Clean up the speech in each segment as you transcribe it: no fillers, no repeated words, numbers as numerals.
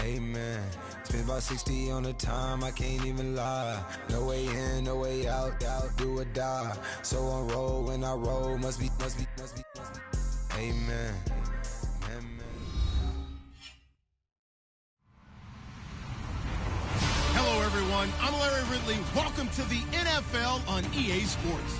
Amen. Spent about 60 on the time, I can't even lie. No way in, no way out, do or die. So on roll, when I roll, must be. Amen. Hello, everyone. I'm Larry Ridley. Welcome to the NFL on EA Sports.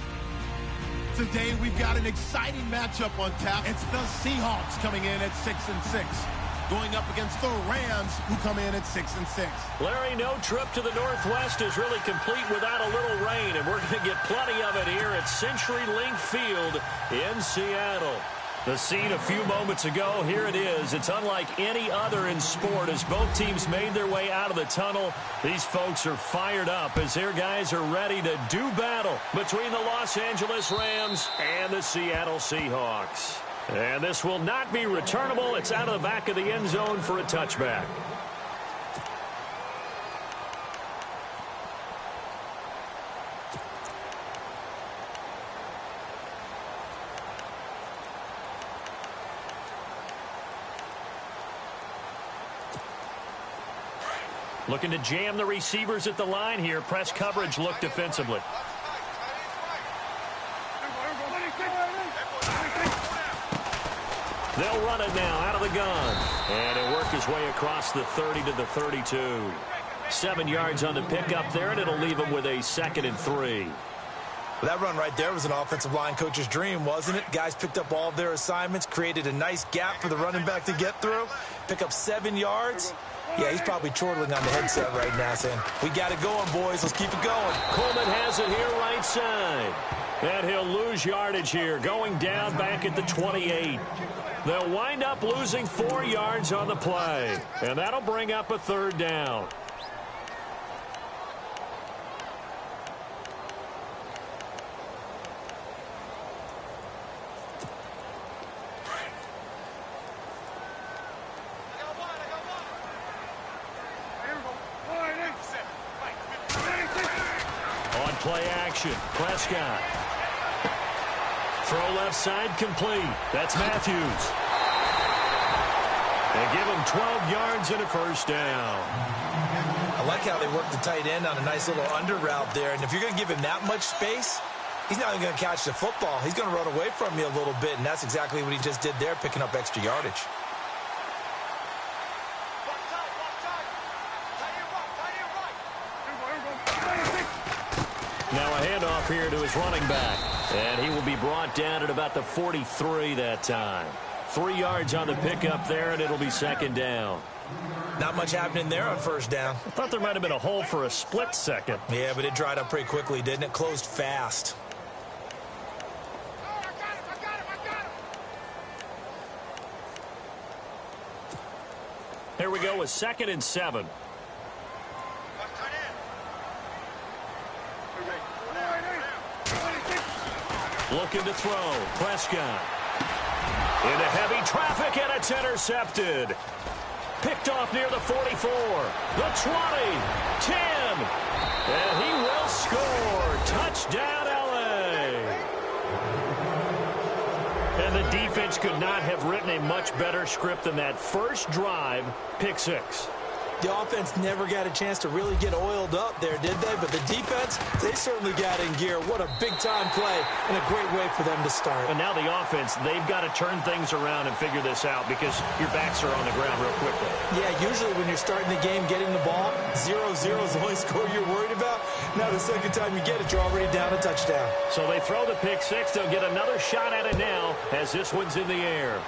Today, we've got an exciting matchup on tap. It's the Seahawks coming in at 6-6. Going up against the Rams, who come in at 6-6. Larry, no trip to the Northwest is really complete without a little rain, and we're going to get plenty of it here at CenturyLink Field in Seattle. The scene a few moments ago, here it is. It's unlike any other in sport as both teams made their way out of the tunnel. These folks are fired up as their guys are ready to do battle between the Los Angeles Rams and the Seattle Seahawks. And this will not be returnable. It's out of the back of the end zone for a touchback. Looking to jam the receivers at the line here. Press coverage look defensively. They'll run it now out of the gun. And he'll work his way across the 30 to the 32. 7 yards on the pickup there, and it'll leave him with a 2nd and 3. Well, that run right there was an offensive line coach's dream, wasn't it? Guys picked up all of their assignments, created a nice gap for the running back to get through, pick up 7 yards. Yeah, he's probably chortling on the headset right now saying, we got it going, boys. Let's keep it going. Coleman has it here right side. And he'll lose yardage here, going down back at the 28. They'll wind up losing 4 yards on the play. And that'll bring up a 3rd down. On play action, Prescott. Throw left side complete. That's Matthews. They give him 12 yards and a 1st down. I like how they work the tight end on a nice little under route there. And if you're going to give him that much space, he's not even going to catch the football. He's going to run away from you a little bit, and that's exactly what he just did there, picking up extra yardage. Now a handoff here to his running back. And he will be brought down at about the 43 that time. 3 yards on the pickup there, and it'll be 2nd down. Not much happening there on 1st down. I thought there might have been a hole for a split second. Yeah, but it dried up pretty quickly, didn't it? Closed fast. Here we go with 2nd and 7. Looking to throw. Prescott. Into heavy traffic, and it's intercepted. Picked off near the 44. The 20. 10. And he will score. Touchdown, L.A. And the defense could not have written a much better script than that first drive, pick 6. The offense never got a chance to really get oiled up there, did they? But the defense, they certainly got in gear. What a big-time play and a great way for them to start. And now the offense, they've got to turn things around and figure this out because your backs are on the ground real quickly. Yeah, usually when you're starting the game, getting the ball, 0-0 is the only score you're worried about. Now the second time you get it, you're already down a touchdown. So they throw the pick 6. They'll get another shot at it now as this one's in the air.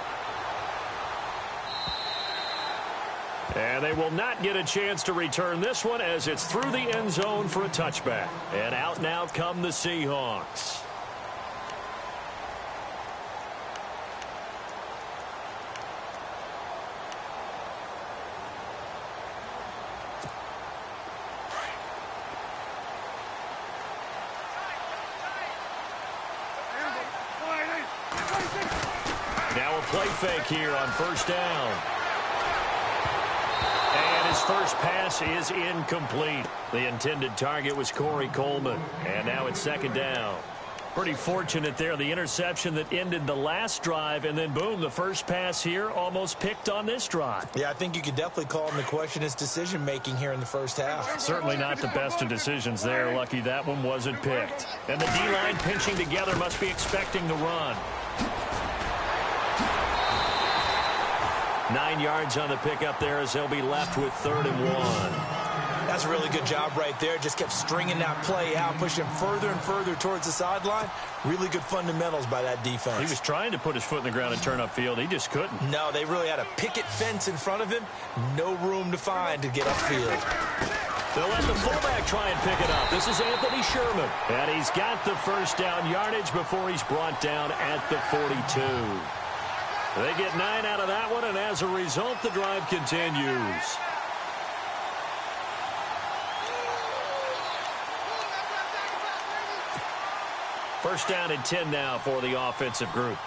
And they will not get a chance to return this one as it's through the end zone for a touchback. And out now come the Seahawks. Now a play fake here on 1st down. His first pass is incomplete. The intended target was Corey Coleman. And now it's 2nd down. Pretty fortunate there. The interception that ended the last drive, and then, boom, the first pass here almost picked on this drive. Yeah, I think you could definitely call him to question his decision-making here in the first half. Certainly not the best of decisions there. Lucky that one wasn't picked. And the D-line pinching together must be expecting the run. 9 yards on the pickup there as they'll be left with 3rd and 1. That's a really good job right there. Just kept stringing that play out, pushing further and further towards the sideline. Really good fundamentals by that defense. He was trying to put his foot in the ground and turn upfield. He just couldn't. No, they really had a picket fence in front of him. No room to find to get upfield. They'll let the fullback try and pick it up. This is Anthony Sherman. And he's got the first down yardage before he's brought down at the 42. They get 9 out of that one, and as a result, the drive continues. First down and 10 now for the offensive group.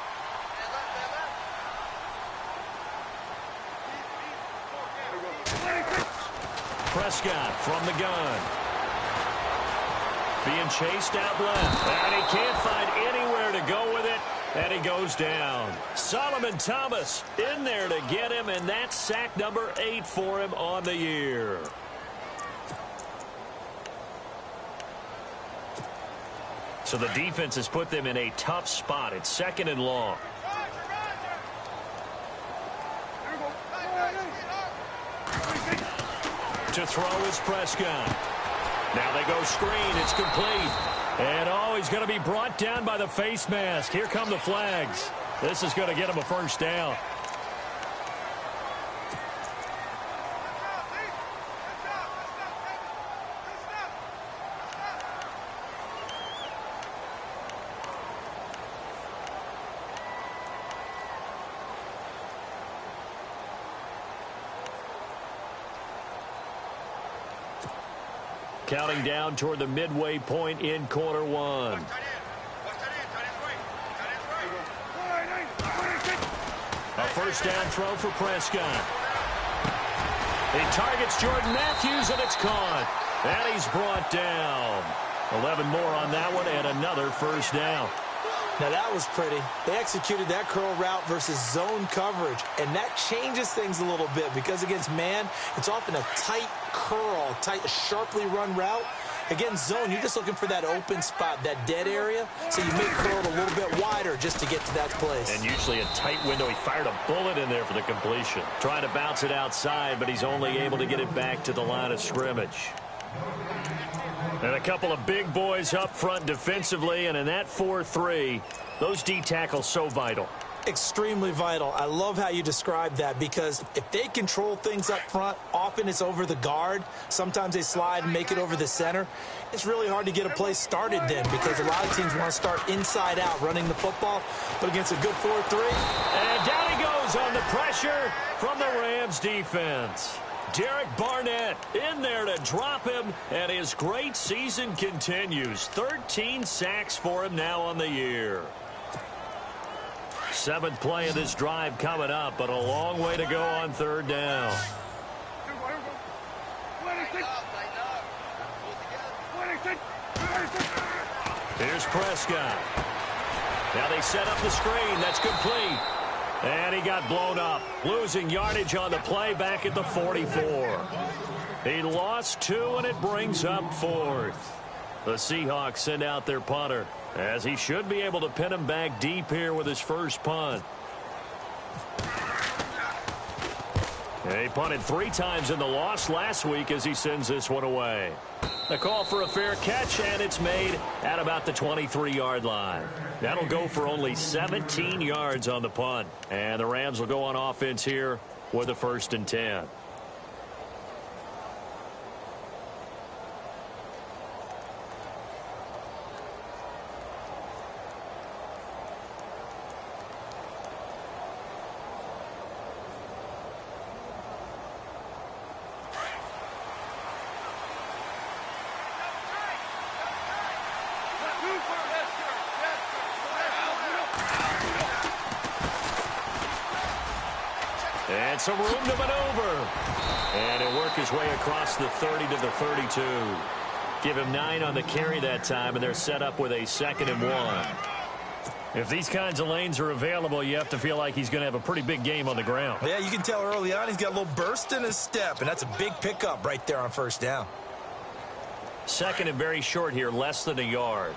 Prescott from the gun. Being chased out left. And he can't find anywhere to go with it. And he goes down. Solomon Thomas in there to get him, and that's sack number 8 for him on the year. So the defense has put them in a tough spot. It's 2nd and long. To throw is Prescott. Now they go screen. It's complete. And, oh, he's going to be brought down by the face mask. Here come the flags. This is going to get him a first down. Counting down toward the midway point in quarter 1. A first down throw for Prescott. He targets Jordan Matthews, and it's caught. And he's brought down. 11 more on that one, and another first down. Now that was pretty. They executed that curl route versus zone coverage, and that changes things a little bit because against man, it's often a tight curl, tight, sharply run route. Against zone, you're just looking for that open spot, that dead area, so you may curl it a little bit wider just to get to that place. And usually a tight window. He fired a bullet in there for the completion. Trying to bounce it outside, but he's only able to get it back to the line of scrimmage. And a couple of big boys up front defensively, and in that 4-3, those D tackles so vital. Extremely vital. I love how you described that because if they control things up front, often it's over the guard. Sometimes they slide and make it over the center. It's really hard to get a play started then because a lot of teams want to start inside out running the football, but against a good 4-3. And down he goes on the pressure from the Rams defense. Derek Barnett in there to drop him, and his great season continues. 13 sacks for him now on the year. 7th play of this drive coming up, but a long way to go on 3rd down. Here's Prescott. Now they set up the screen. That's complete. And he got blown up, losing yardage on the play back at the 44. He lost 2, and it brings up 4th. The Seahawks send out their punter, as he should be able to pin him back deep here with his first punt. He punted 3 times in the loss last week as he sends this one away. A call for a fair catch, and it's made at about the 23-yard line. That'll go for only 17 yards on the punt. And the Rams will go on offense here with a 1st and 10. And some room to maneuver. And he'll work his way across the 30 to the 32. Give him 9 on the carry that time, and they're set up with a 2nd and 1. If these kinds of lanes are available, you have to feel like he's going to have a pretty big game on the ground. Yeah, you can tell early on he's got a little burst in his step, and that's a big pickup right there on first down. 2nd and very short here, less than a yard.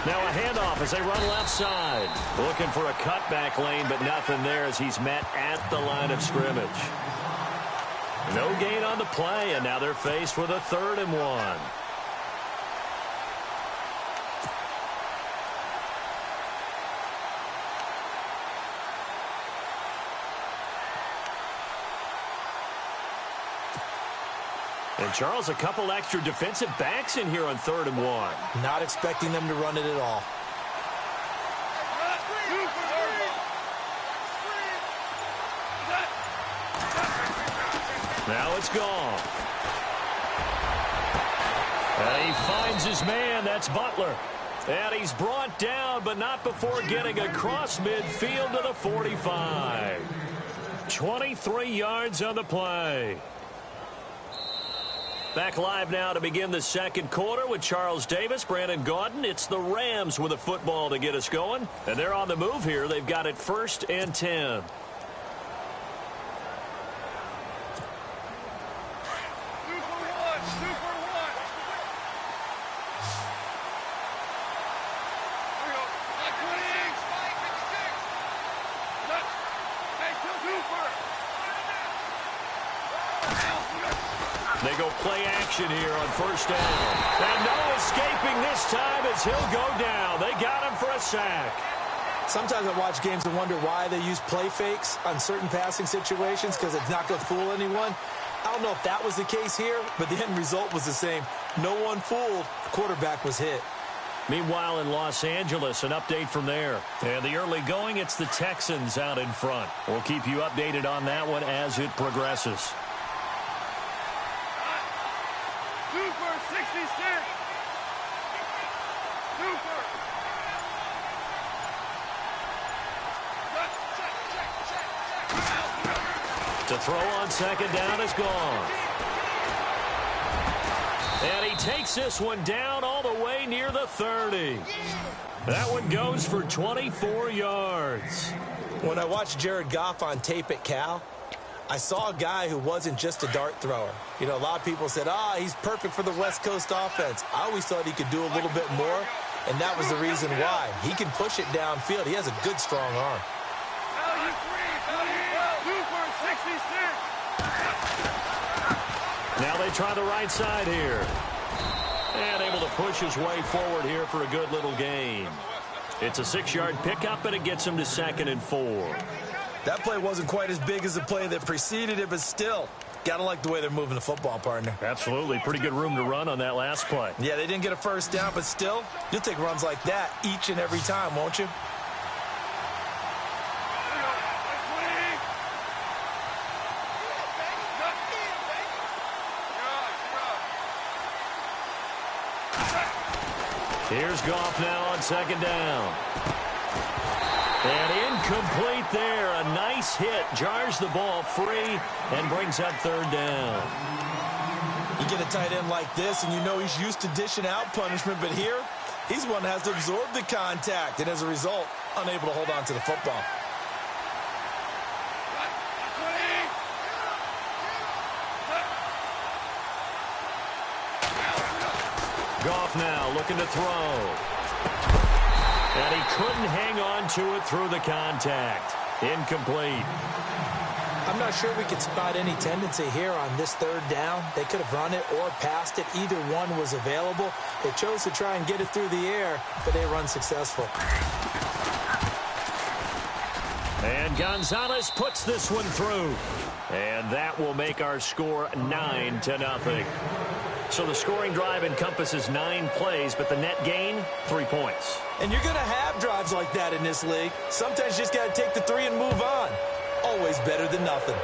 Now a handoff as they run left side. Looking for a cutback lane, but nothing there as he's met at the line of scrimmage. No gain on the play, and now they're faced with a 3rd and 1. And, Charles, a couple extra defensive backs in here on 3rd and 1. Not expecting them to run it at all. Now it's gone. And he finds his man. That's Butler. And he's brought down, but not before getting across midfield to the 45. 23 yards on the play. Back live now to begin the 2nd quarter with Charles Davis, Brandon Gaudin. It's the Rams with a football to get us going. And they're on the move here. They've got it 1st and 10. They go play action here on 1st down. And no escaping this time as he'll go down. They got him for a sack. Sometimes I watch games and wonder why they use play fakes on certain passing situations because it's not going to fool anyone. I don't know if that was the case here, but the end result was the same. No one fooled. The quarterback was hit. Meanwhile, in Los Angeles, an update from there. And the early going, it's the Texans out in front. We'll keep you updated on that one as it progresses. To throw on 2nd down is gone. And he takes this one down all the way near the 30. That one goes for 24 yards. When I watched Jared Goff on tape at Cal, I saw a guy who wasn't just a dart thrower. You know, a lot of people said, he's perfect for the West Coast offense. I always thought he could do a little bit more, and that was the reason why. He can push it downfield. He has a good, strong arm. Now they try the right side here. And able to push his way forward here for a good little gain. It's a 6-yard pickup, and it gets him to 2nd and 4. That play wasn't quite as big as the play that preceded it, but still, got to like the way they're moving the football, partner. Absolutely. Pretty good room to run on that last play. Yeah, they didn't get a 1st down, but still, you'll take runs like that each and every time, won't you? Here's Goff now on 2nd down. And incomplete there. A nice hit. Jars the ball free and brings up 3rd down. You get a tight end like this, and you know he's used to dishing out punishment, but here, he's one that has to absorb the contact, and as a result, unable to hold on to the football. Goff now looking to throw. And he couldn't hang on to it through the contact. Incomplete. I'm not sure we can spot any tendency here on this 3rd down. They could have run it or passed it. Either one was available. They chose to try and get it through the air, but they run successful. And Gonzalez puts this one through. And that will make our score 9-0. So the scoring drive encompasses 9 plays, but the net gain, 3 points. And you're going to have drives like that in this league. Sometimes you just got to take the 3 and move on. Always better than nothing.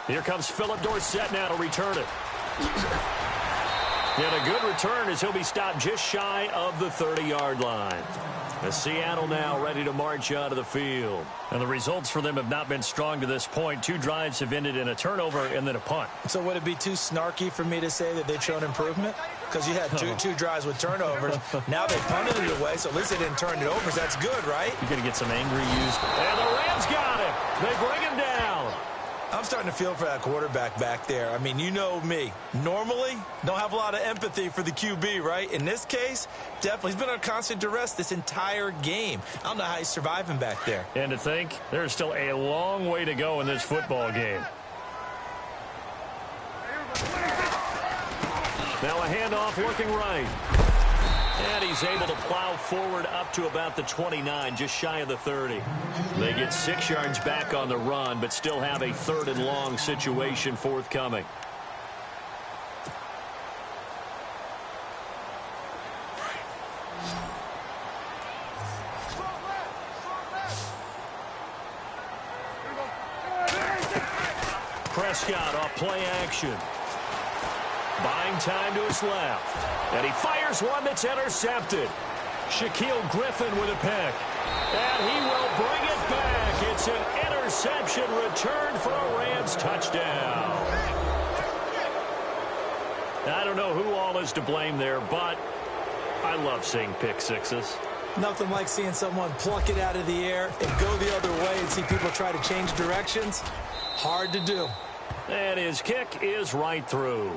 Here comes Philip Dorsett now to return it. And a good return as he'll be stopped just shy of the 30-yard line. As Seattle now ready to march out of the field. And the results for them have not been strong to this point. 2 drives have ended in a turnover and then a punt. So would it be too snarky for me to say that they've shown improvement? Because you had two drives with turnovers. Now they punted it away, so at least they didn't turn it over. So that's good, right? You're going to get some angry use. And the Rams got him. They bring him down. I'm starting to feel for that quarterback back there. I mean, you know me. Normally, don't have a lot of empathy for the QB, right? In this case, definitely. He's been on constant duress this entire game. I don't know how he's surviving back there. And to think, there's still a long way to go in this football game. Now a handoff looking right. And he's able to plow forward up to about the 29, just shy of the 30. They get 6 yards back on the run, but still have a 3rd and long situation forthcoming. Prescott off play action. Buying time to his left. And he fires one that's intercepted. Shaquille Griffin with a pick. And he will bring it back. It's an interception return for a Rams touchdown. I don't know who all is to blame there, but I love seeing pick sixes. Nothing like seeing someone pluck it out of the air and go the other way and see people try to change directions. Hard to do. And his kick is right through.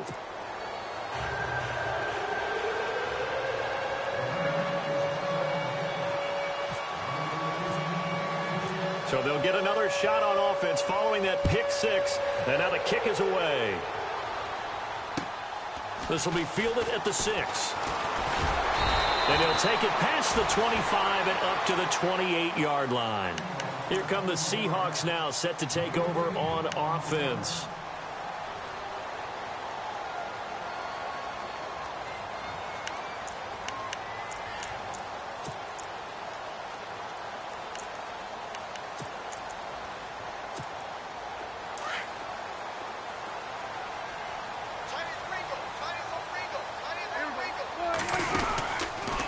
So they'll get another shot on offense following that pick six. And now the kick is away. This will be fielded at the 6. And he'll take it past the 25 and up to the 28-yard line. Here come the Seahawks now, set to take over on offense.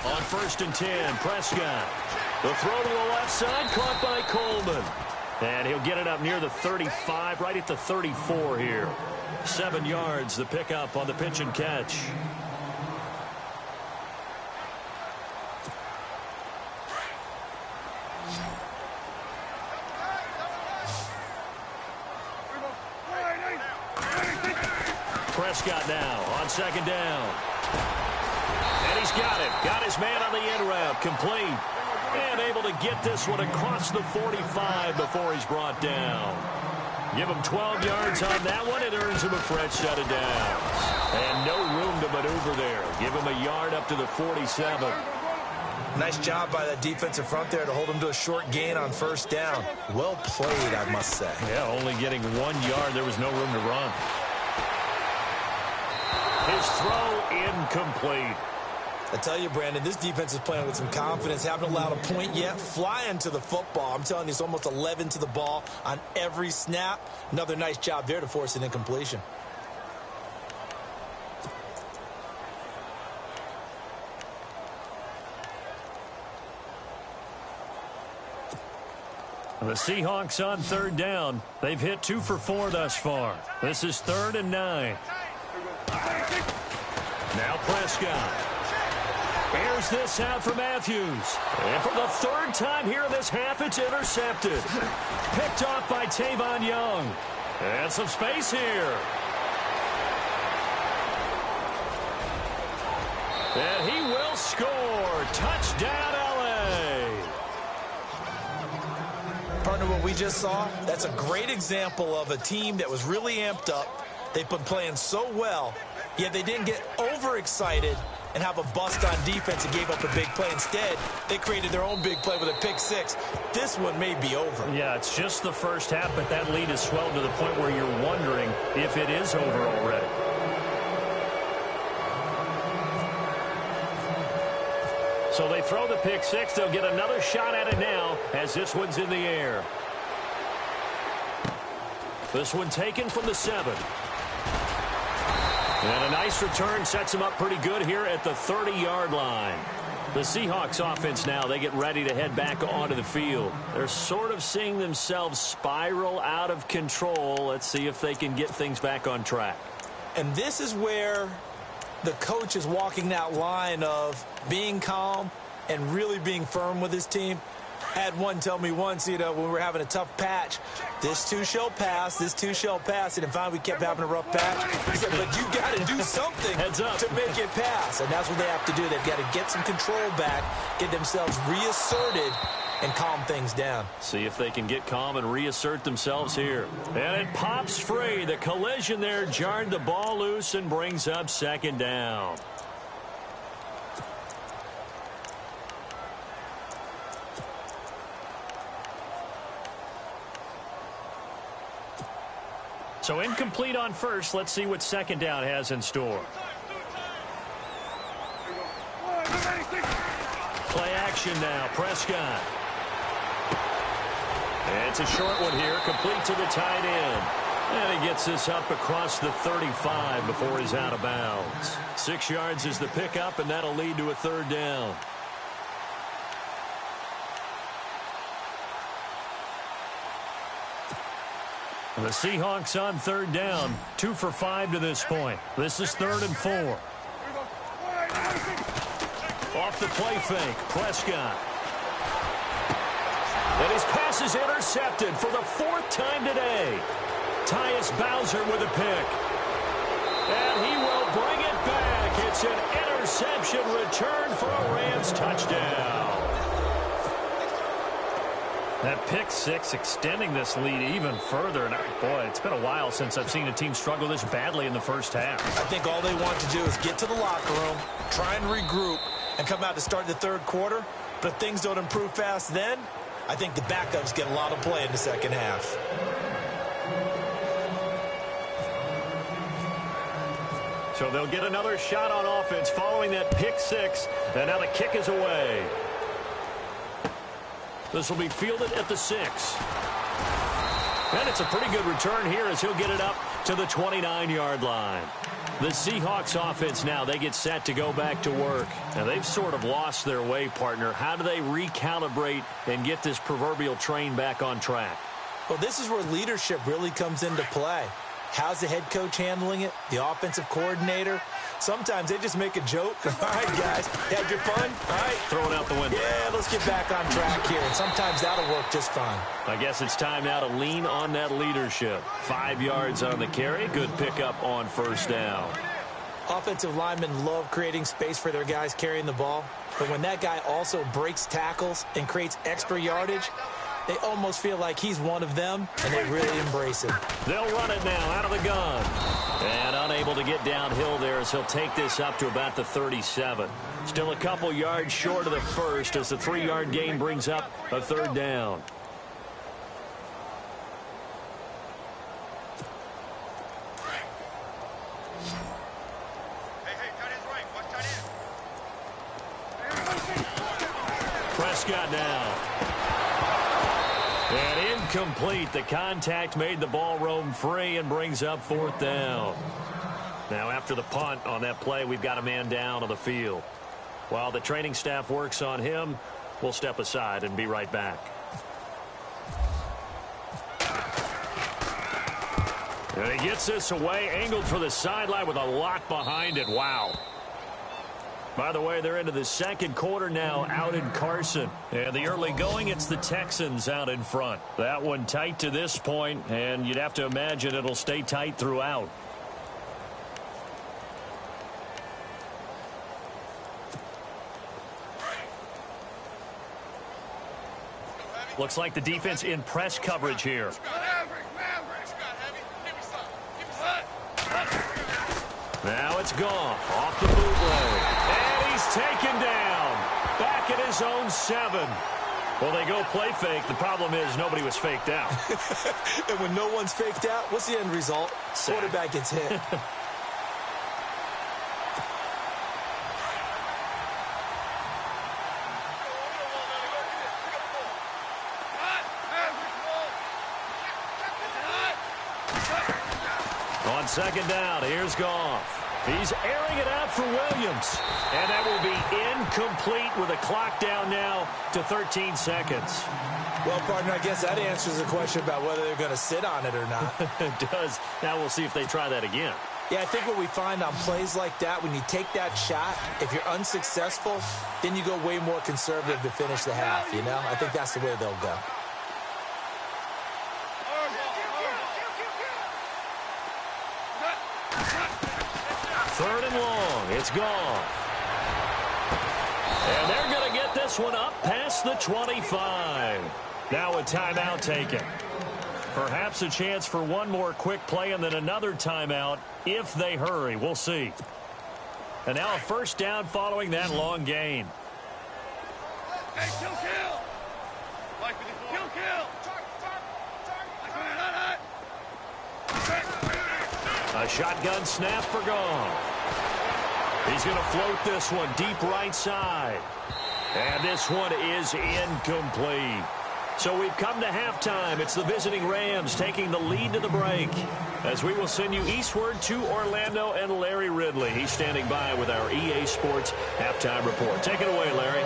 On 1st and 10, Prescott. The throw to the left side, caught by Coleman. And he'll get it up near the 35, right at the 34 here. 7 yards, the pickup on the pitch and catch. Prescott now on 2nd down. And he's got it. Got his man on the end route. Complete. And able to get this one across the 45 before he's brought down. Give him 12 yards on that one. It earns him a fresh set of downs. And no room to maneuver there. Give him a yard up to the 47. Nice job by that defensive front there to hold him to a short gain on 1st down. Well played, I must say. Yeah, only getting 1 yard. There was no room to run. His throw incomplete. I tell you, Brandon, this defense is playing with some confidence. Haven't allowed a point yet. Flying to the football. I'm telling you, it's almost 11 to the ball on every snap. Another nice job there to force an incompletion. The Seahawks on 3rd down. They've hit 2 for 4 thus far. This is 3rd and 9. Now Prescott. Airs this out for Matthews. And for the 3rd time here in this half, it's intercepted. Picked off by Tavon Young. And some space here. And he will score. Touchdown, L.A. Partner, what we just saw, that's a great example of a team that was really amped up. They've been playing so well, yet they didn't get overexcited and have a bust on defense and gave up a big play. Instead, they created their own big play with a pick 6. This one may be over. Yeah, it's just the first half, but that lead has swelled to the point where you're wondering if it is over already. So they throw the pick 6. They'll get another shot at it now as this one's in the air. This one taken from the 7. And a nice return sets them up pretty good here at the 30-yard line. The Seahawks offense now, they get ready to head back onto the field. They're sort of seeing themselves spiral out of control. Let's see if they can get things back on track. And this is where the coach is walking that line of being calm and really being firm with his team. I had one tell me once, when we were having a tough patch, this too shall pass, this too shall pass. And finally we kept having a rough patch. He said, but you got to do something to make it pass. And that's what they have to do. They've got to get some control back, get themselves reasserted, and calm things down. See if they can get calm and reassert themselves here. And it pops free. The collision there jarred the ball loose and brings up second down. So incomplete on first. Let's see what second down has in store. Play action now. Prescott. It's a short one here, complete to the tight end. And he gets this up across the 35 before he's out of bounds. 6 yards is the pickup, and that'll lead to a third down. The Seahawks on third down, 2 for 5 to this point. This is 3rd and 4. Off the play fake, Prescott. And his pass is intercepted for the 4th time today. Tyus Bowser with a pick. And he will bring it back. It's an interception return for a Rams touchdown. That pick six extending this lead even further. And boy, it's been a while since I've seen a team struggle this badly in the first half. I think all they want to do is get to the locker room, try and regroup, and come out to start the third quarter. But if things don't improve fast then, I think the backups get a lot of play in the second half. So they'll get another shot on offense following that pick six. And now the kick is away. This will be fielded at the 6. And it's a pretty good return here as he'll get it up to the 29-yard line. The Seahawks offense now, they get set to go back to work. Now, they've sort of lost their way, partner. How do they recalibrate and get this proverbial train back on track? Well, this is where leadership really comes into play. How's the head coach handling it? The offensive coordinator? Sometimes they just make a joke. All right, guys, had your fun? All right. Throw it out the window. Yeah, let's get back on track here. And sometimes that'll work just fine. I guess it's time now to lean on that leadership. 5 yards on the carry. Good pickup on first down. Offensive linemen love creating space for their guys carrying the ball. But when that guy also breaks tackles and creates extra yardage, they almost feel like he's one of them, and they really embrace him. They'll run it now out of the gun. And unable to get downhill there as he'll take this up to about the 37. Still a couple yards short of the first as the 3-yard gain brings up a third down. Prescott now. And incomplete. The contact made the ball roam free and brings up 4th down. Now after the punt on that play, we've got a man down on the field. While the training staff works on him, we'll step aside and be right back. And he gets this away, angled for the sideline with a lot behind it. Wow. By the way, they're into the second quarter now out in Carson. And the early going, it's the Texans out in front. That one tight to this point, and you'd have to imagine it'll stay tight throughout. Looks like the defense in press coverage here. Now it's Goff off the bootleg. And he's taken down. Back at his own 7. Well, they go play fake. The problem is nobody was faked out. And when no one's faked out, what's the end result? Quarterback gets hit. second down. Here's Goff. He's airing it out for Williams. And that will be incomplete with a clock down now to 13 seconds. Well, partner, I guess that answers the question about whether they're going to sit on it or not. It does. Now we'll see if they try that again. Yeah, I think what we find on plays like that, when you take that shot, if you're unsuccessful, then you go way more conservative to finish the half, you know? I think that's the way they'll go. Third and long. It's gone. And they're going to get this one up past the 25. Now a timeout taken. Perhaps a chance for one more quick play and then another timeout if they hurry. We'll see. And now a first down following that long gain. Hey, kill. A shotgun snap for Goff. He's going to float this one deep right side. And this one is incomplete. So we've come to halftime. It's the visiting Rams taking the lead to the break. As we will send you eastward to Orlando and Larry Ridley. He's standing by with our EA Sports halftime report. Take it away, Larry.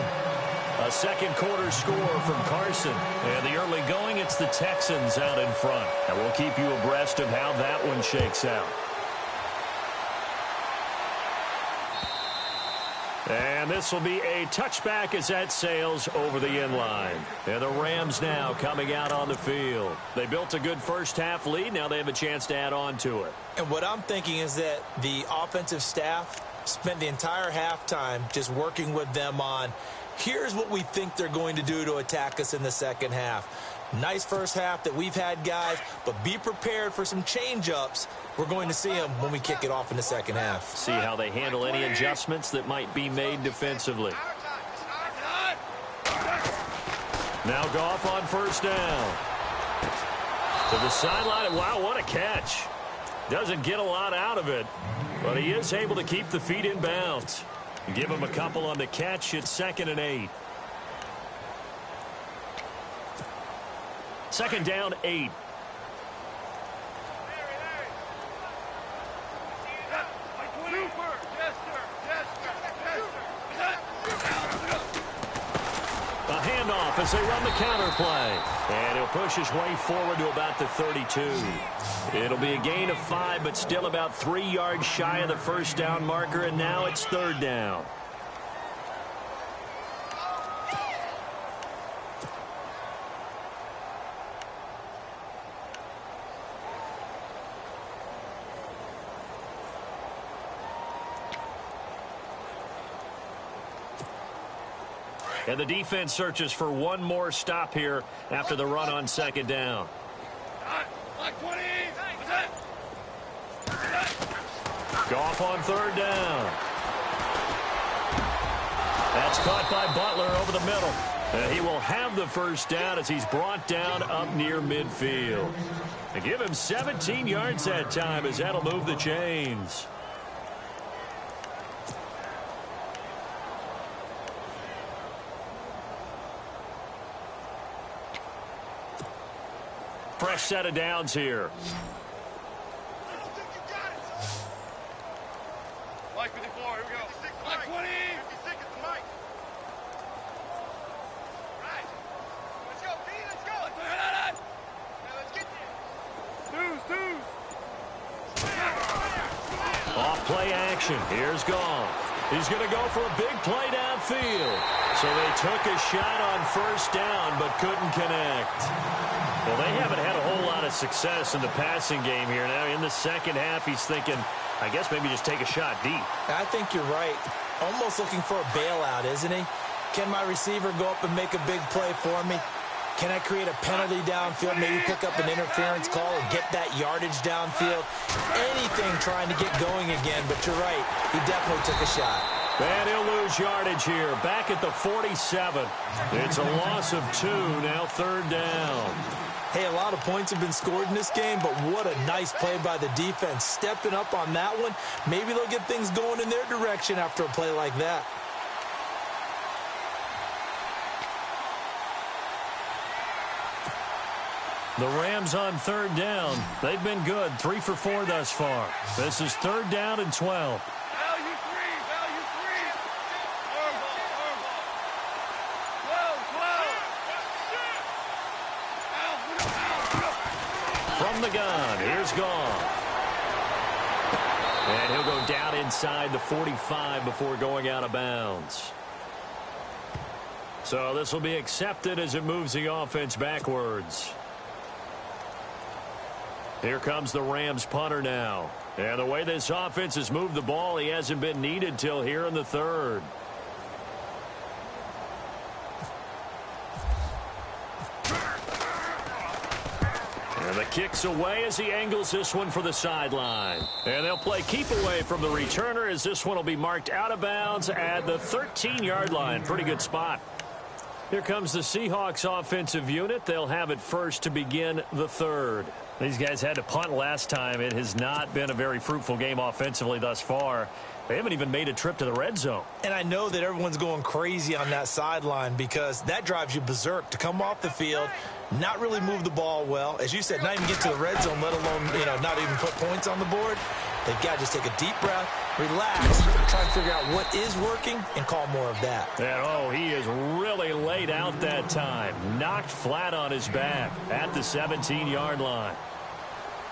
A second quarter score from Carson. And the early going, it's the Texans out in front. And we'll keep you abreast of how that one shakes out. And this will be a touchback as that sails over the inline. And the Rams now coming out on the field. They built a good first half lead. Now they have a chance to add on to it. And what I'm thinking is that the offensive staff spent the entire halftime just working with them on, here's what we think they're going to do to attack us in the second half. Nice first half that we've had, guys, but be prepared for some change-ups. We're going to see them when we kick it off in the second half. See how they handle any adjustments that might be made defensively. Now Goff on first down. To the sideline. Wow, what a catch. Doesn't get a lot out of it, but he is able to keep the feet in bounds. Give him a couple on the catch. It's 2nd and 8. Second down, 8. A handoff as they run the counter play. And he'll push his way forward to about the 32. It'll be a gain of 5, but still about 3 yards shy of the first down marker, and now it's 3rd down. And the defense searches for one more stop here after the run on second down. Goff on 3rd down. That's caught by Butler over the middle. And he will have the first down as he's brought down up near midfield. They give him 17 yards that time as that'll move the chains. Fresh set of downs here. Mike 54, here we go. Mike 20. 56 at the mic. Right. Let's go, B, let's go. Let's get there. Deuce. Off play action. Here's Goff. He's going to go for a big play downfield. So they took a shot on first down but couldn't connect. Well, they haven't had a whole lot of success in the passing game here. Now in the second half, he's thinking, I guess maybe just take a shot deep. I think you're right. Almost looking for a bailout, isn't he? Can my receiver go up and make a big play for me? Can I create a penalty downfield, maybe pick up an interference call and get that yardage downfield? Anything trying to get going again, but you're right. He definitely took a shot. And he'll lose yardage here, back at the 47. It's a loss of 2, now 3rd down. Hey, a lot of points have been scored in this game, but what a nice play by the defense. Stepping up on that one, maybe they'll get things going in their direction after a play like that. The Rams on third down. They've been good, 3 for 4 thus far. This is 3rd down and 12. From the gun, here's Goff. And he'll go down inside the 45 before going out of bounds. So this will be accepted as it moves the offense backwards. Here comes the Rams punter now. And the way this offense has moved the ball, he hasn't been needed till here in the 3rd. And the kick's away as he angles this one for the sideline. And they'll play keep away from the returner as this one will be marked out of bounds at the 13-yard line. Pretty good spot. Here comes the Seahawks offensive unit. They'll have it first to begin the 3rd. These guys had to punt last time. It has not been a very fruitful game offensively thus far. They haven't even made a trip to the red zone. And I know that everyone's going crazy on that sideline because that drives you berserk to come off the field, not really move the ball well. As you said, not even get to the red zone, let alone, not even put points on the board. They've got to just take a deep breath, relax, try and figure out what is working, and call more of that. And, he is really laid out that time. Knocked flat on his back at the 17-yard line.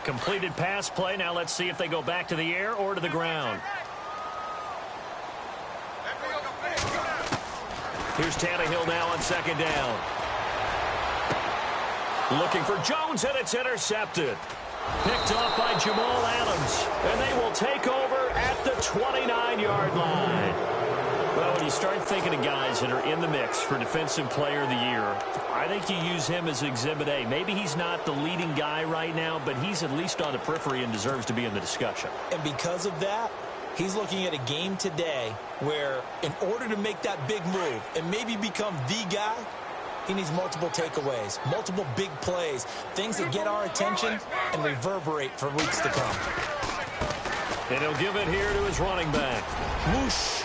Completed pass play. Now let's see if they go back to the air or to the ground. Here's Tannehill now on 2nd down. Looking for Jones, and it's intercepted. Picked off by Jamal Adams. And they will take over at the 29-yard line. Well, when you start thinking of guys that are in the mix for Defensive Player of the Year, I think you use him as Exhibit A. Maybe he's not the leading guy right now, but he's at least on the periphery and deserves to be in the discussion. And because of that, he's looking at a game today where in order to make that big move and maybe become the guy, he needs multiple takeaways, multiple big plays, things that get our attention and reverberate for weeks to come. And he'll give it here to his running back. Whoosh.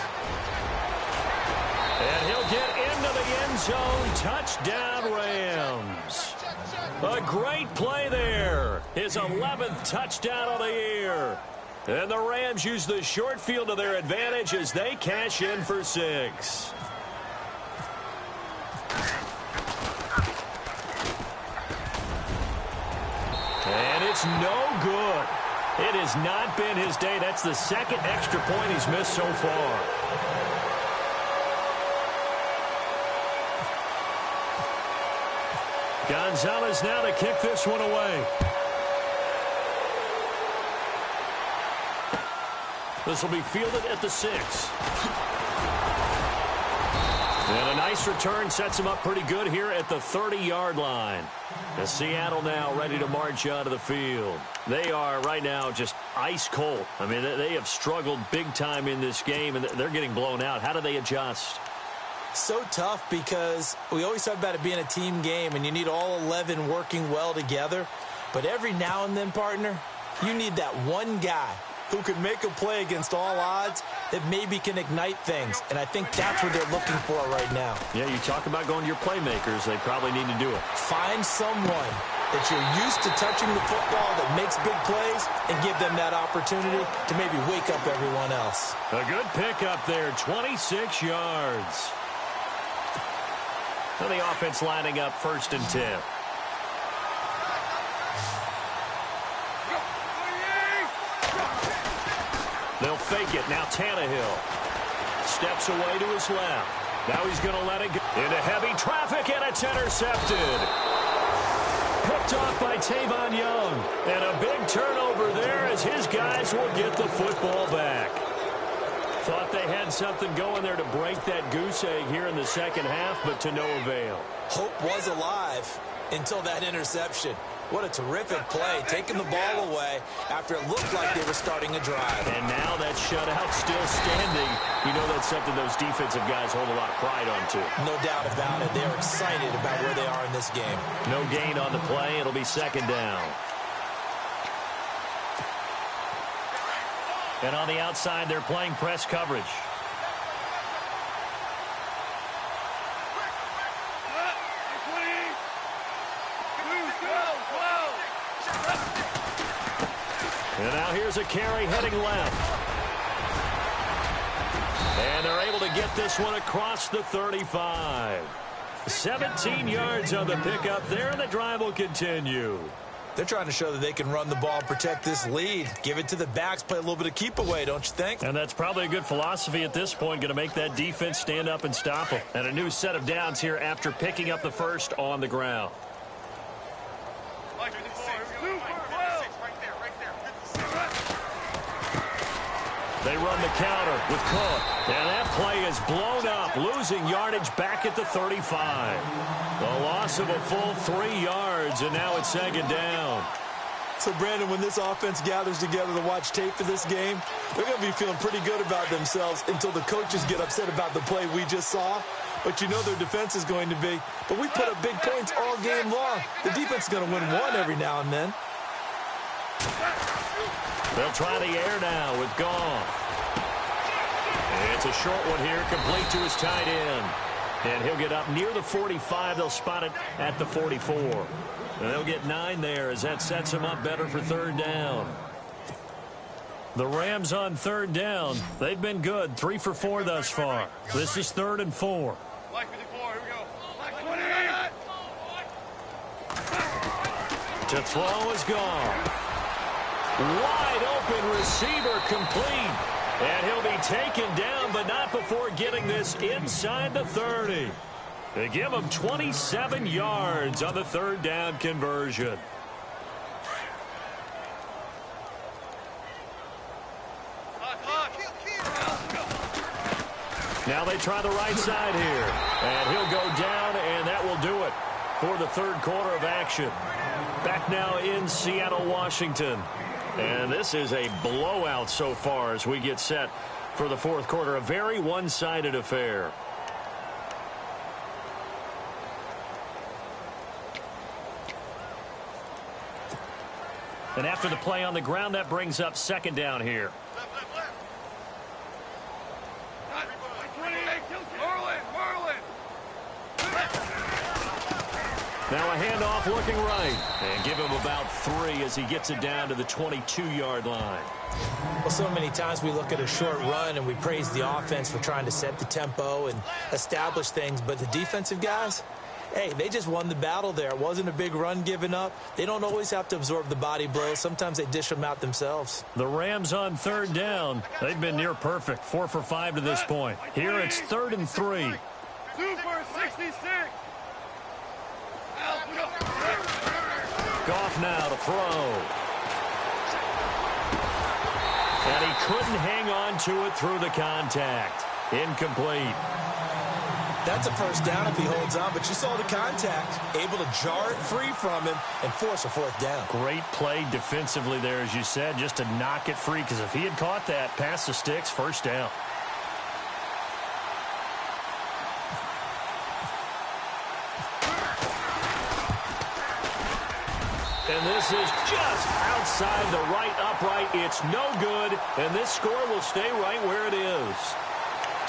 And he'll get into the end zone. Touchdown, Rams. A great play there. His 11th touchdown of the year. And the Rams use the short field to their advantage as they cash in for 6. And it's no good. It has not been his day. That's the 2nd extra point he's missed so far. Gonzalez now to kick this one away. This will be fielded at the 6. And a nice return sets him up pretty good here at the 30-yard line. As Seattle now ready to march out of the field. They are right now just ice cold. I mean, they have struggled big time in this game, and they're getting blown out. How do they adjust? So tough because we always talk about it being a team game, and you need all 11 working well together. But every now and then, partner, you need that one guy who can make a play against all odds that maybe can ignite things. And I think that's what they're looking for right now. Yeah, you talk about going to your playmakers. They probably need to do it. Find someone that you're used to touching the football that makes big plays and give them that opportunity to maybe wake up everyone else. A good pickup there, 26 yards. And the offense lining up 1st and 10. They'll fake it. Now Tannehill steps away to his left. Now he's going to let it go into heavy traffic, and it's intercepted. Picked off by Tavon Young. And a big turnover there as his guys will get the football back. Thought they had something going there to break that goose egg here in the 2nd half, but to no avail. Hope was alive until that interception. What a terrific play, taking the ball away after it looked like they were starting a drive. And now that shutout still standing. You know that's something those defensive guys hold a lot of pride on, too. No doubt about it. They're excited about where they are in this game. No gain on the play. It'll be 2nd down. And on the outside, they're playing press coverage. And now here's a carry heading left. And they're able to get this one across the 35. 17 yards on the pickup there, and the drive will continue. They're trying to show that they can run the ball, protect this lead. Give it to the backs, play a little bit of keep away, don't you think? And that's probably a good philosophy at this point, going to make that defense stand up and stop them. And a new set of downs here after picking up the first on the ground. They run the counter with Cook. And that play is blown up, losing yardage back at the 35. The loss of a full 3 yards, and now it's second down. So, Brandon, when this offense gathers together to watch tape for this game, they're going to be feeling pretty good about themselves until the coaches get upset about the play we just saw. But you know their defense is going to be. But we put up big points all game long. The defense is going to win one every now and then. They'll try the air now with Goff. It's a short one here, complete to his tight end. And he'll get up near the 45. They'll spot it at the 44. And they'll get 9 there as that sets them up better for third down. The Rams on third down. They've been good, 3 for 4 thus far. This is 3rd and 4. To throw is Goff. Wide open receiver complete. And he'll be taken down, but not before getting this inside the 30. They give him 27 yards on the third down conversion. Now they try the right side here. And he'll go down, and that will do it for the third quarter of action. Back now in Seattle, Washington. And this is a blowout so far as we get set for the fourth quarter. A very one-sided affair. And after the play on the ground, that brings up second down here. Now a handoff looking right. And give him about 3 as he gets it down to the 22-yard line. Well, so many times we look at a short run and we praise the offense for trying to set the tempo and establish things. But the defensive guys, hey, they just won the battle there. It wasn't a big run given up. They don't always have to absorb the body blows. Sometimes they dish them out themselves. The Rams on third down. They've been near perfect. 4 for 5 to this point. Here it's 3rd and 3. Super 66. Goff now to throw. And he couldn't hang on to it through the contact. Incomplete. That's a first down if he holds on, but you saw the contact. Able to jar it free from him and force a fourth down. Great play defensively there, as you said, just to knock it free, because if he had caught that, past the sticks, first down. And this is just outside the right upright. It's no good, and this score will stay right where it is.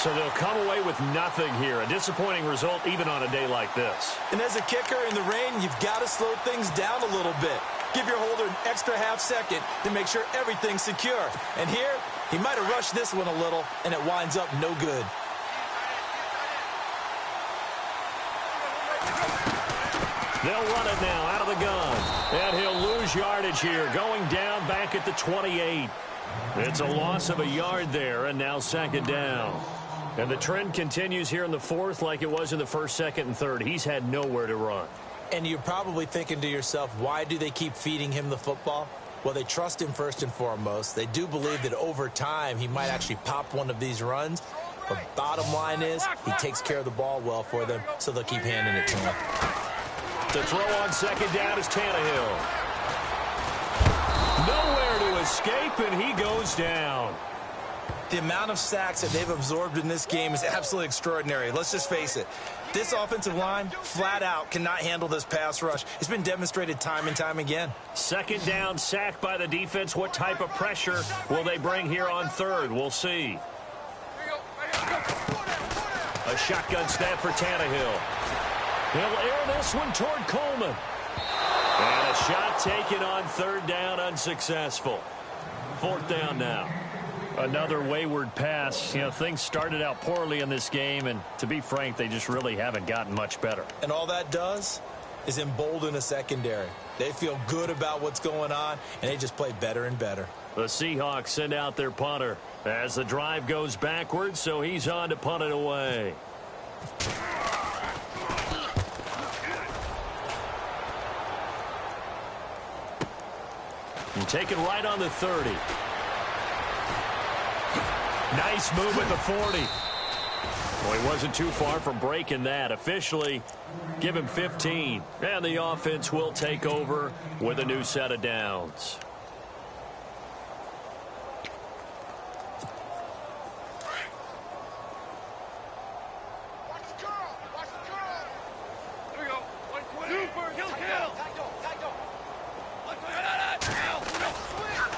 So they'll come away with nothing here. A disappointing result even on a day like this. And as a kicker in the rain, you've got to slow things down a little bit. Give your holder an extra half second to make sure everything's secure. And here, he might have rushed this one a little, and it winds up no good. They'll run it now out of the gun. And he'll lose yardage here, going down back at the 28. It's a loss of a yard there, and now second down. And the trend continues here in the fourth like it was in the first, second, and third. He's had nowhere to run. And you're probably thinking to yourself, why do they keep feeding him the football? Well, they trust him first and foremost. They do believe that over time he might actually pop one of these runs. But bottom line is, he takes care of the ball well for them, so they'll keep handing it to him. To throw on second down is Tannehill. Nowhere to escape, and he goes down. The amount of sacks that they've absorbed in this game is absolutely extraordinary. Let's just face it. This offensive line, flat out, cannot handle this pass rush. It's been demonstrated time and time again. Second down, sack by the defense. What type of pressure will they bring here on third? We'll see. A shotgun snap for Tannehill. He'll air this one toward Coleman. And a shot taken on third down, unsuccessful. 4th down now. Another wayward pass. You know, things started out poorly in this game, and to be frank, they just really haven't gotten much better. And all that does is embolden a secondary. They feel good about what's going on, and they just play better and better. The Seahawks send out their punter as the drive goes backwards, so he's on to punt it away. And take it right on the 30. Nice move at the 40. Well, he wasn't too far from breaking that. Officially, give him 15. And the offense will take over with a new set of downs.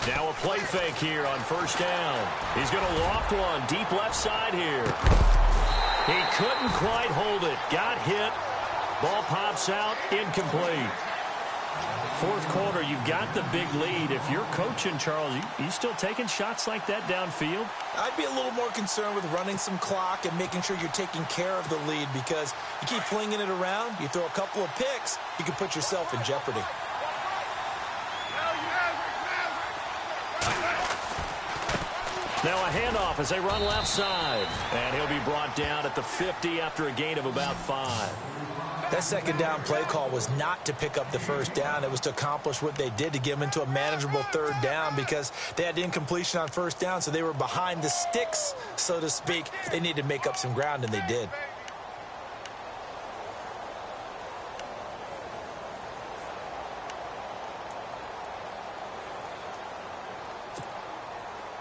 Now a play fake here on 1st down. He's going to loft one deep left side here. He couldn't quite hold it. Got hit. Ball pops out. Incomplete. 4th quarter, you've got the big lead. If you're coaching, Charles, you still taking shots like that downfield? I'd be a little more concerned with running some clock and making sure you're taking care of the lead, because you keep flinging it around, you throw a couple of picks, you can put yourself in jeopardy. Now a handoff as they run left side. And he'll be brought down at the 50 after a gain of about 5. That 2nd down play call was not to pick up the 1st down. It was to accomplish what they did, to get them into a manageable 3rd down, because they had incompletion on 1st down, so they were behind the sticks, so to speak. They needed to make up some ground, and they did.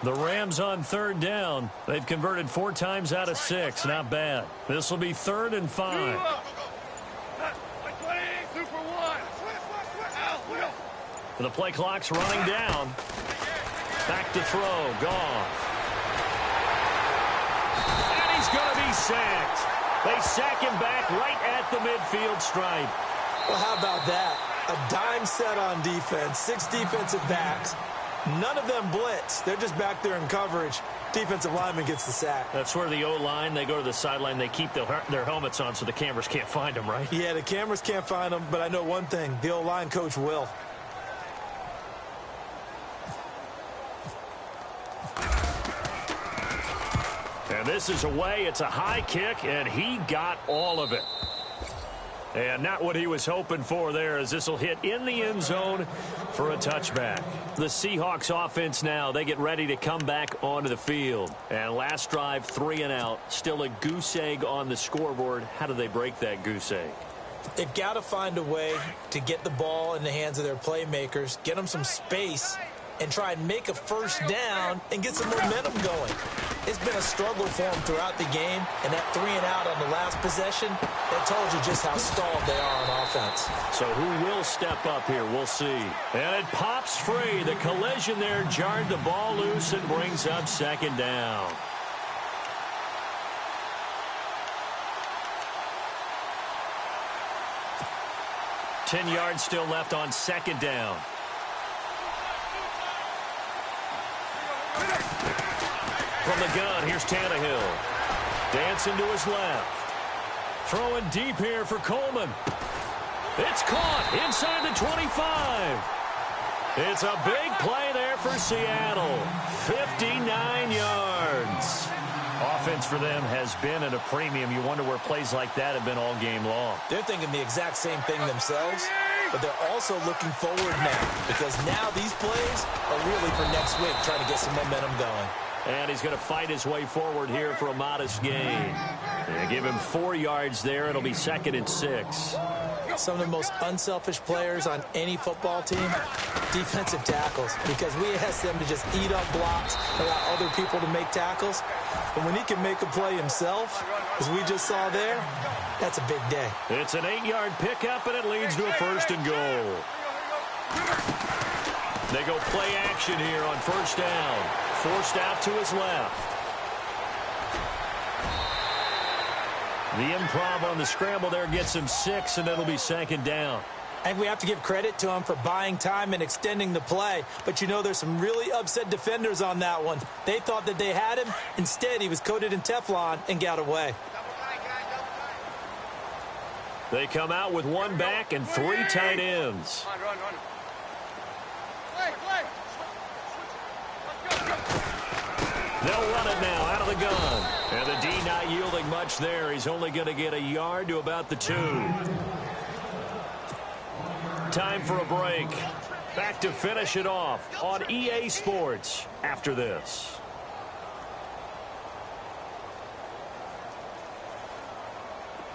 The Rams on 3rd down. They've converted 4 times out of 6. Not bad. This will be 3rd and 5. And the play clock's running down. Back to throw. Goff. And he's going to be sacked. They sack him back right at the midfield stripe. Well, how about that? A dime set on defense. 6 defensive backs. None of them blitz. They're just back there in coverage. Defensive lineman gets the sack. That's where the O-line, they go to the sideline, they keep their helmets on so the cameras can't find them, right? Yeah, the cameras can't find them, but I know one thing. The O-line coach will. And this is away. It's a high kick, and he got all of it. And not what he was hoping for there, as this will hit in the end zone for a touchback. The Seahawks offense now, they get ready to come back onto the field. And last drive, 3 and out. Still a goose egg on the scoreboard. How do they break that goose egg? They've got to find a way to get the ball in the hands of their playmakers, get them some space, and try and make a 1st down and get some momentum going. It's been a struggle for them throughout the game, and that 3 and out on the last possession, that told you just how stalled they are on offense. So who will step up here? We'll see. And it pops free. The collision there jarred the ball loose and brings up 2nd down. Ten yards still left on 2nd down. From the gun, here's Tannehill. Dancing to his left. Throwing deep here for Coleman. It's caught inside the 25. It's a big play there for Seattle. 59 yards. Offense for them has been at a premium. You wonder where plays like that have been all game long. They're thinking the exact same thing themselves, but they're also looking forward now, because now these plays are really for next week, trying to get some momentum going. And he's going to fight his way forward here for a modest gain. They give him 4 yards there. It'll be 2nd and 6. Some of the most unselfish players on any football team, defensive tackles, because we ask them to just eat up blocks, allow other people to make tackles. But when he can make a play himself, as we just saw there, that's a big day. It's an 8-yard pickup, and it leads to a 1st and goal. They go play action here on 1st down. Forced out to his left. The improv on the scramble there gets him 6, and it'll be 2nd down. And we have to give credit to him for buying time and extending the play. But, you know, there's some really upset defenders on that one. They thought that they had him. Instead, he was coated in Teflon and got away. They come out with one back and three tight ends. They'll run it now out of the gun. And the D not yielding much there. He's only going to get a yard to about the 2. Time for a break. Back to finish it off on EA Sports after this.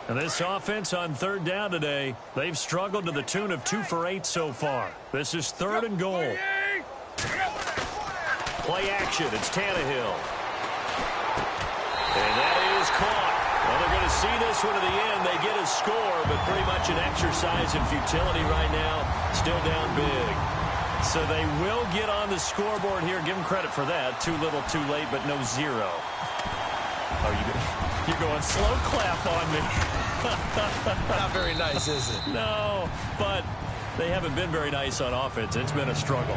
And this offense on third down today, they've struggled to the tune of 2 for 8 so far. This is 3rd and goal. Play action. It's Tannehill. And that is caught. Well, they're going to see this one to the end. They get a score, but pretty much an exercise in futility right now. Still down big. So they will get on the scoreboard here. Give them credit for that. Too little, too late, but no 0. Oh, you're going slow clap on me. Not very nice, is it? No, but they haven't been very nice on offense. It's been a struggle.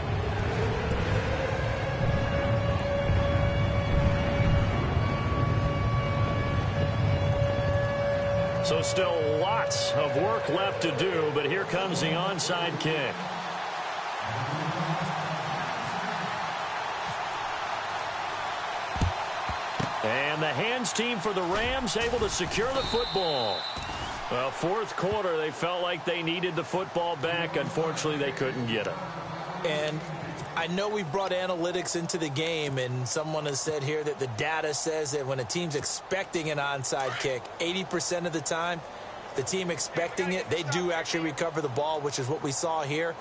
So still lots of work left to do, but here comes the onside kick. And the hands team for the Rams able to secure the football. Well, 4th quarter, they felt like they needed the football back. Unfortunately, they couldn't get it. And I know we've brought analytics into the game, and someone has said here that the data says that when a team's expecting an onside kick, 80% of the time, the team expecting it, they do actually recover the ball, which is what we saw here.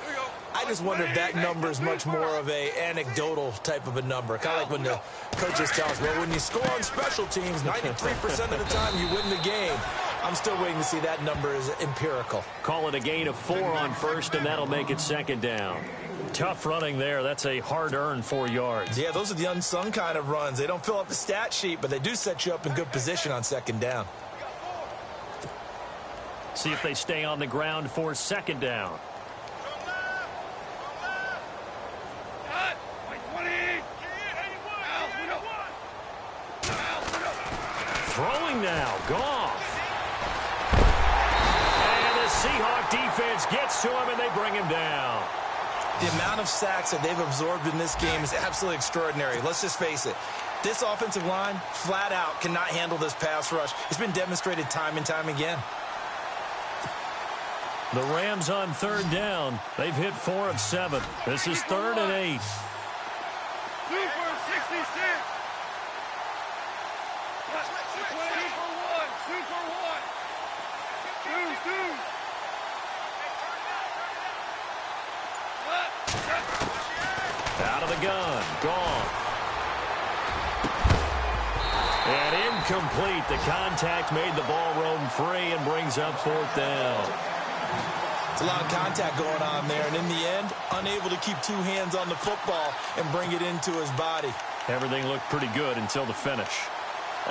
I just wonder if that number is much more of a anecdotal type of a number. Kind of like when the coaches tell us, well, when you score on special teams, 93% of the time you win the game. I'm still waiting to see that number is empirical. Call it a gain of 4 on first, and that'll make it 2nd down. Tough running there. That's a hard-earned 4 yards. Yeah, those are the unsung kind of runs. They don't fill up the stat sheet, but they do set you up in good position on 2nd down. See if they stay on the ground for 2nd down. Throwing now, Goff. And the Seahawk defense gets to him, and they bring him down. The amount of sacks that they've absorbed in this game is absolutely extraordinary. Let's just face it. This offensive line, flat out, cannot handle this pass rush. It's been demonstrated time and time again. The Rams on 3rd down. They've hit 4 of 7. This is 3rd and 8. 2 for 66. 2 for 1. 2 for 1. 2. Out of the gun. Gone. And incomplete. The contact made the ball roam free and brings up 4th down. It's a lot of contact going on there, and in the end, unable to keep 2 hands on the football and bring it into his body. Everything looked pretty good until the finish.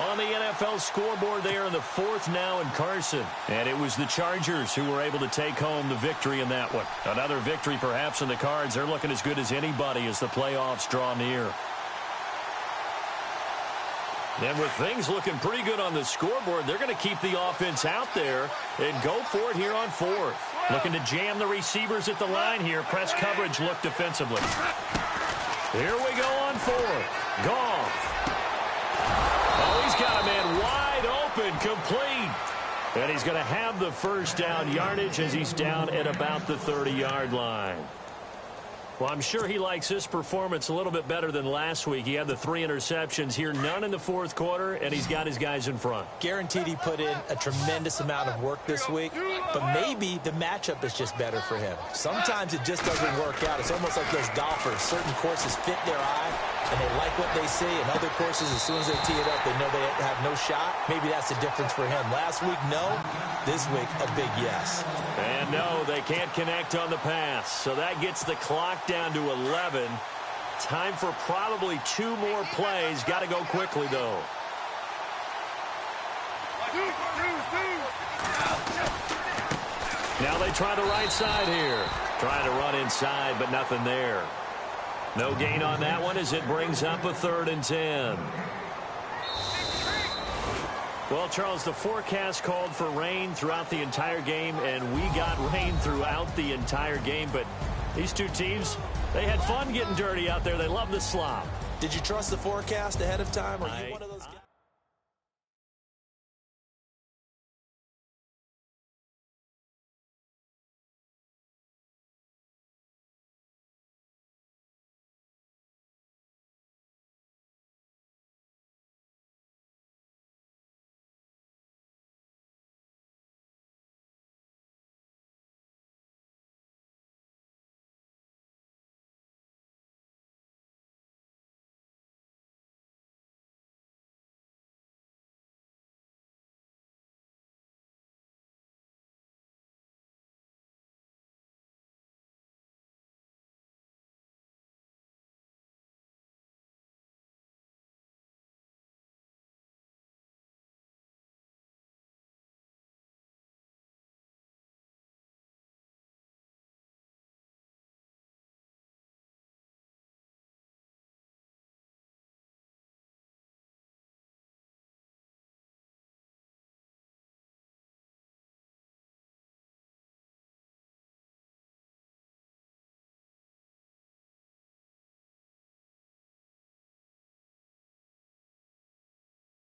On the NFL scoreboard there in the 4th now in Carson. And it was the Chargers who were able to take home the victory in that one. Another victory perhaps in the cards. They're looking as good as anybody as the playoffs draw near. And with things looking pretty good on the scoreboard, they're going to keep the offense out there and go for it here on 4th. Looking to jam the receivers at the line here. Press coverage look defensively. Here we go on 4th. Goff. Oh, he's got a man wide open, complete. And he's going to have the 1st down yardage as he's down at about the 30-yard line. Well, I'm sure he likes this performance a little bit better than last week. He had the 3 interceptions here, none in the 4th quarter, and he's got his guys in front. Guaranteed he put in a tremendous amount of work this week, but maybe the matchup is just better for him. Sometimes it just doesn't work out. It's almost like those golfers. Certain courses fit their eye, and they like what they see, and other courses, as soon as they tee it up, they know they have no shot. Maybe that's the difference for him. Last week, no. This week, a big yes. And no, they can't connect on the pass, so that gets the clock down to 11. Time for probably 2 more plays. Got to go quickly, though. Now they try the right side here. Trying to run inside, but nothing there. No gain on that one as it brings up a 3rd and 10. Well, Charles, the forecast called for rain throughout the entire game, and we got rain throughout the entire game. But these two teams, they had fun getting dirty out there. They love the slop. Did you trust the forecast ahead of time? Or are you one of those guys?